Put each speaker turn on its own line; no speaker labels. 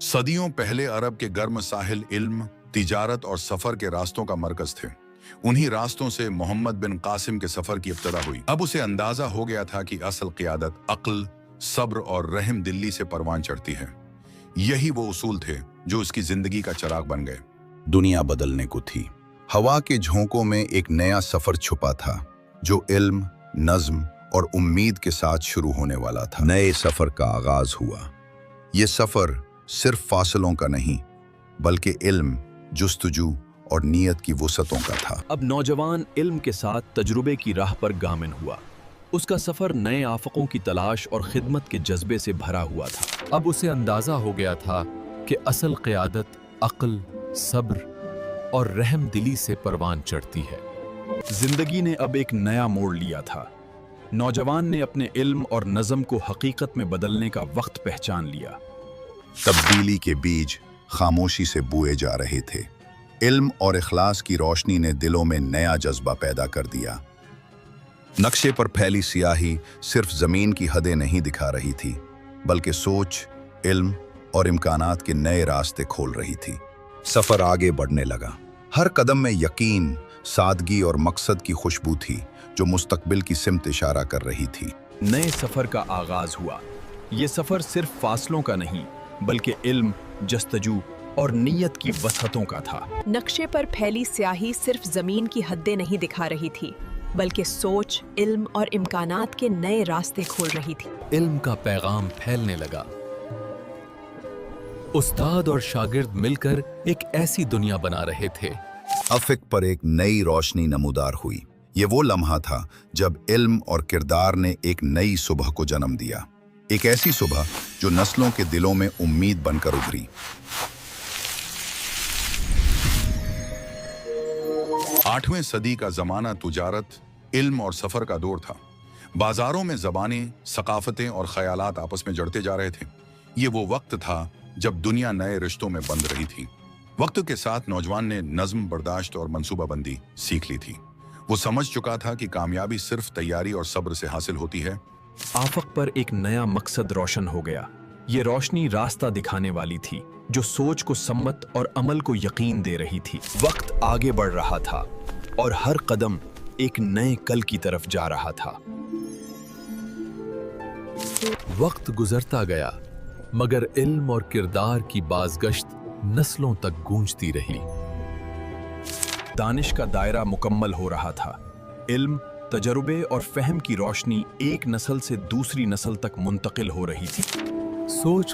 सदियों पहले अरब के गर्म साहिल इल्म, तिजारत और सफर के रास्तों का मरकज थे। उन्हीं रास्तों से मोहम्मद बिन कासिम के सफर की इब्तिदा हुई। अब उसे अंदाजा हो गया था कि असल क़ियादत अक्ल, सब्र और रहम दिल्ली से परवान चढ़ती है। यही वो उसूल थे जो उसकी जिंदगी का चिराग बन गए।
दुनिया बदलने को थी। हवा के झोंकों में एक नया सफर छुपा था जो इल्म, नज्म और उम्मीद के साथ शुरू होने वाला था। नए सफर का आगाज हुआ। ये सफर सिर्फ फासलों का नहीं बल्कि इल्म, जुस्तजू और नीयत की वुसअतों का था।
अब नौजवान इल्म के साथ तजुर्बे की राह पर गामिन हुआ। उसका सफर नए आफकों की तलाश और खिदमत के जज्बे से भरा हुआ था।
अब उसे अंदाजा हो गया था कि असल क़ियादत अक्ल, सब्र और रहम दिली से परवान चढ़ती है।
जिंदगी ने अब एक नया मोड़ लिया था। नौजवान ने अपने इल्म और नज़म को हकीकत में बदलने का वक्त पहचान लिया।
तब्दीली के बीज खामोशी से बोए जा रहे थे। इल्म और इखलास की रोशनी ने दिलों में नया जज्बा पैदा कर दिया। नक्शे पर फैली सियाही सिर्फ जमीन की हदें नहीं दिखा रही थी बल्कि सोच, इल्म और इम्कानात के नए रास्ते खोल रही थी। सफर आगे बढ़ने लगा। हर कदम में यकीन, सादगी और मकसद की खुशबू थी जो मुस्तकबिल की सिमत इशारा कर रही थी।
नए सफर का आगाज हुआ। ये सफर सिर्फ फासलों का नहीं बल्कि इल्म, जस्तजू और नीयत की वसअतों का था।
नक्शे पर फैली स्याही सिर्फ जमीन की हदें नहीं दिखा रही थी बल्कि सोच, इल्म और इम्कानात के नए रास्ते खोल रही थी।
इल्म का पैगाम फैलने लगा। उस्ताद और शागिर्द मिलकर एक ऐसी दुनिया बना रहे थे।
अफिक पर एक नई रोशनी नमूदार हुई। ये वो लम्हा था जब इल्म और किरदार ने एक नई सुबह को जन्म दिया। एक ऐसी सुबह जो नस्लों के दिलों में उम्मीद बनकर उभरी।
आठवीं सदी का जमाना तुजारत, इल्म और सफर का दौर था। बाजारों में ज़बानें, सकाफतें और ख्यालात आपस में जड़ते जा रहे थे। ये वो वक्त था जब दुनिया नए रिश्तों में बंध रही थी। वक्त के साथ नौजवान ने नज्म, बर्दाश्त और मंसूबाबंदी सीख ली थी। वो समझ चुका था कि कामयाबी सिर्फ तैयारी और सब्र से हासिल होती है।
आफक पर एक नया मकसद रोशन हो गया। ये रोशनी रास्ता दिखाने वाली थी जो सोच को सम्मत और अमल को यकीन दे रही थी। वक्त आगे बढ़ रहा था और हर कदम एक नए कल की तरफ जा रहा था।
वक्त गुजरता गया मगर इल्म और किरदार की बाज़गश्त नस्लों तक गूंजती रही।
दानिश का दायरा मुकम्मल हो रहा था। इल्म, तजर्बे और फहम की रोशनी एक नस्ल से दूसरी नस्ल तक मुंतकिल हो रही थी।
सोच